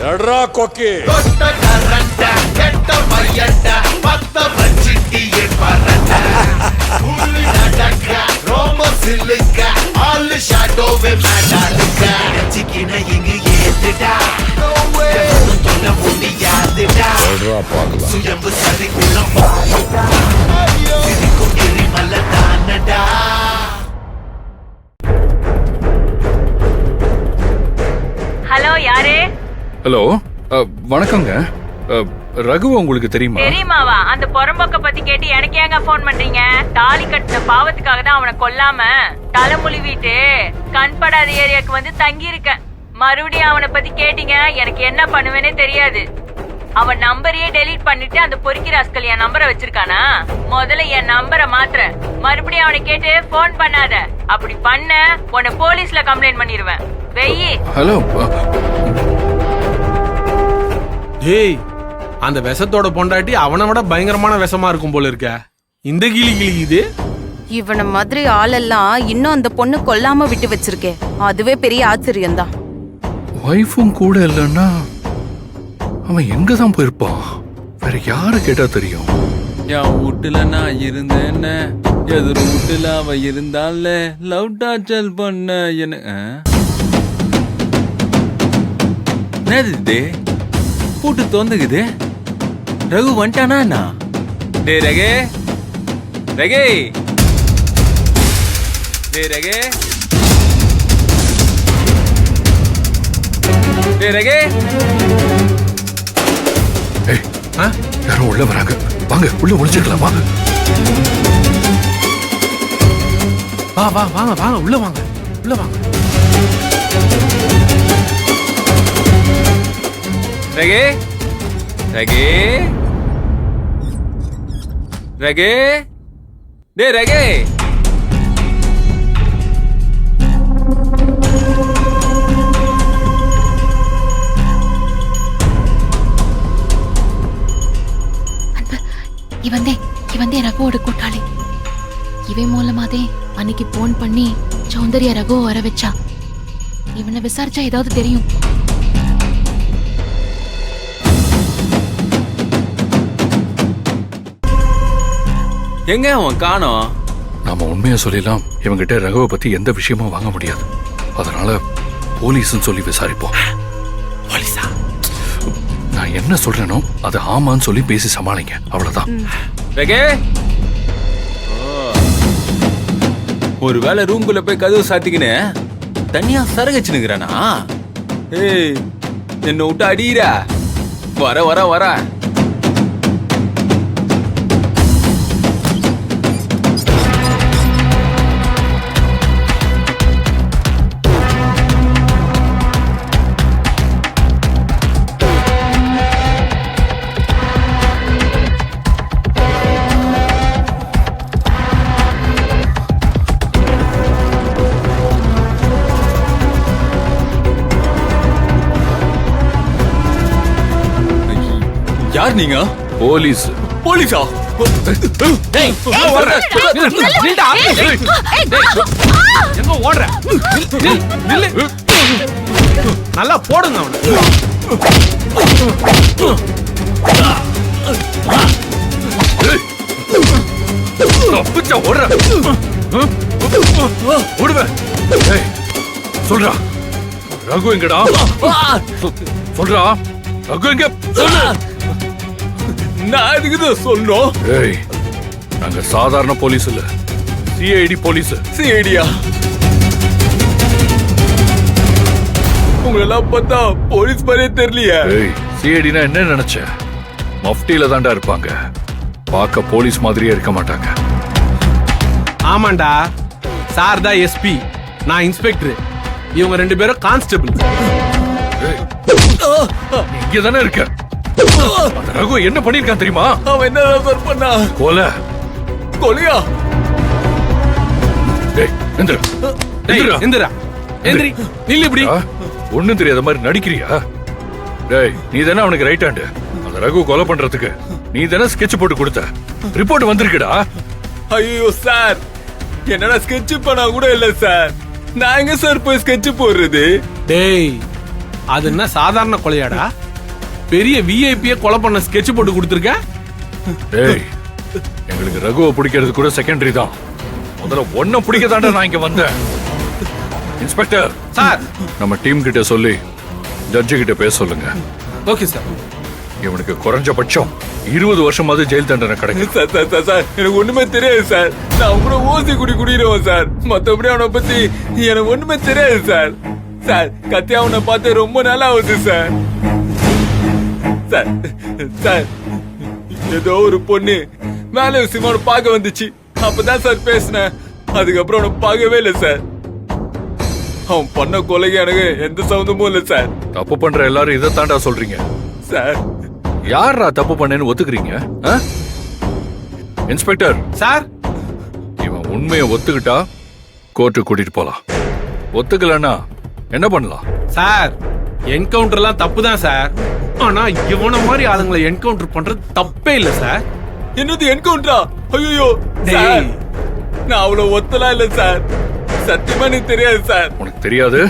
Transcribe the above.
எட்ரா கொக்கி ஹலோ யாரு? ஹலோ வணக்கங்க. ரகு உங்களுக்கு தெரியுமா? தெரியுமாவா? அந்த பொறம்போக்க பத்தி கேட்டு எனக்கு ஏங்க போன் பண்றீங்க? தாலி கட்டின பாவத்துக்காக தான் அவனை கொல்லாம தலைமுழி வீட்டு கண்படாத ஏரியாக்கு வந்து தங்கி இருக்கேன். மறுபடியும் அவனை பத்தி கேட்டீங்க, எனக்கு என்ன பண்ணுவேனே தெரியாது. அவன் நம்பரையே டெலீட் பண்ணிட்டு அந்த பொறுக்கி ராஸ்கல் என் நம்பரை வச்சிருக்கானா? முதல்ல என் நம்பரை மாத்துற, மறுபடியும் அவனை கேட்டு போன் பண்ணாத. அப்படி பண்ண உன்னை போலீஸ்ல கம்ப்ளைண்ட் பண்ணிடுவேன். வெயி. ஹலோ. ஏய், அந்த விஷத்தோட பொண்டாட்டி அவனை விட பயங்கரமான விஷமா இருக்கும் போல இருக்க. இந்த கிளி கிளிக்குது. இவன மாதிரி ஆளெல்லாம் இன்னும் அந்த பொண்ணு கொல்லாம விட்டு வச்சிருக்கே, அதுவே பெரிய ஆச்சரியம்தான். வைஃபும் கூட இல்லைன்னா அவன் எங்க தான் போயிருப்பான்? வேற யாரு கேட்டா தெரியும்? என் வீட்டுல நான் இருந்தேன்ன, எதிர் வீட்டுல அவ இருந்தால லவ் டார்ச்சல் பண்ண என்னது பூட்டு தோந்துக்குது. ரகு வந்துட்டானா? டே ரகே, ரகே, டே ரகே, டே ரகே. ஏய், யாரும் உள்ள வராங்க. வாங்க உள்ள ஒளிஞ்சுக்கலாம். வாங்க வா வா வாங்க வாங்க உள்ள வாங்க உள்ள வாங்க. ரகே, ரகே, ரகே, டே ரகே. இவந்தே ரகுவோட கூட்டாளி. இவன் மூலமாதே அன்னைக்கு போன் பண்ணி சௌந்தர்யா ரகுவை வர வச்சா. இவனை விசாரிச்சா ஏதாவது தெரியும். எங்க அவன் காணோம்? நாம உண்மையா சொல்லிடலாம். இவங்கிட்ட ரகுவை பத்தி எந்த விஷயமும் வாங்க முடியாது. அதனால போலீஸ்னு சொல்லி விசாரிப்போம். போலீஸா? நான் என்ன சொல்றேனோ அது ஆமான்னு சொல்லி பேசி சமாளிங்க. அவ்வளவுதான். ரகே, ஒருவேளை ரூம்குள்ள போய் கதவு சாத்திக்கின்னு தனியா சரகச்சுனுக்குறானா? ஏய், என்ன விட்டு அடிக்கிறா? வர வர வர. யார் நீங்க? போலீஸ். போலீஸா? எங்க ஓடுற? நல்லா போடுங்க அவனை. சொல்றா ரகு எங்கடா? சொல்றா ரகு எங்க? நான் அதுக்குதான் சொல்றோம். ஏய், நாங்க சாதாரண போலீஸ் இல்ல, சிஐடி போலீஸ். சிஐடியா? உங்களெல்லாம் பார்த்தா போலீஸ் மாதிரியே தெரியலையே. ஏய், சிஐடினா என்ன நினைச்ச? மஃப்டில தாண்டா இருப்பாங்க. பார்க்க போலீஸ் மாதிரியே இருக்க மாட்டாங்க. ஆமாண்டா, சார் தான் எஸ்பி, நான் இன்ஸ்பெக்டர். இவங்க ரெண்டு பேரும் கான்ஸ்டபிள். இங்க தானே இருக்க. ரகு என்ன பண்ணிருக்கான் தெரியுமா? அவன் என்ன பண்ணா? கொலை. கொலையா? ஒண்ணும் தெரியாத மாதிரி நடிக்கிறியா? டேய், நீ தானே அவனுக்கு ரைட் ஹேண்ட். அந்த ரகு கொலை பண்றதுக்கு நீ தானே ஸ்கெட்ச் போட்டு கொடுத்த. ரிப்போர்ட் வந்திருக்குடா. ஐயோ சார், என்னடா ஸ்கெட்ச் பண்ணா கூட இல்ல சார். நான் எங்க சார் போய் ஸ்கெட்ச் போடுறது? டேய், அது என்ன சாதாரண கொலையாடா? பெரிய விஐபிய கொலை பண்ண ஸ்கெட்ச் போட்டு கொடுத்துருக்க. டேய், எங்களுக்கு ரகுவை பிடிக்கிறது கூட செகண்டரி தான். முதல்ல ஒன்ன பிடிக்க தாண்டா நான் இங்க வந்தேன். Inspector sir. நம்ம டீம் கிட்ட சொல்லி ஜட்ஜு கிட்ட பேச சொல்லுங்க. Okay sir. இவனுக்கு குறைஞ்சபட்சம் 20 வருஷமாவது ஜெயில் தண்டனை கிடைக்கும். சார் சார் சார் சார் எனக்கு ஒண்ணுமே தெரியாது சார். நான் கூட ஓசி குடிக்கிறோம் சார். மத்தபடி அவனை பத்தி எனக்கு ஒண்ணுமே தெரியாது சார். சார் கத்தி அவனை பார்த்து ரொம்ப நாளா ஆகுது சார். சார் சார் ஏதோ ஒரு பொண்ணு வேலை விஷயமா அவனை பார்க்க வந்துச்சு. அப்பதான் சார் பேசினேன். அதுக்கப்புறம் அவனை பார்க்கவே இல்லை சார். அவன் பண்ண கொலைக்கு எனக்கு எந்த சம்மந்தமும் இல்லை சார். தப்பு பண்ற எல்லாரும் இதை தாண்டா சொல்றீங்க. சார் யாரா தப்பு பண்ணேன்னு ஒத்துக்கிறீங்க? ஆ? Inspector sir. இவன் உண்மையை ஒத்துக்கிட்டா கோர்ட்டுக்கு கூட்டிட்டு போலாம். ஒத்துக்கலன்னா என்ன பண்ணலாம்? சார் என்கவுண்டர்லாம் தப்பு தான் சார். ஆனா இவன மாதிரி ஆளுங்களை என்கவுண்டர் பண்றது தப்பே இல்ல சார். என்னது என்கவுண்டரா? ஐயோ டேய். சார் நான் அவ்வளவு ஒத்தலாம் இல்ல சார். சத்தியமா எனக்கு தெரியாது சார். உனக்கு தெரியாது?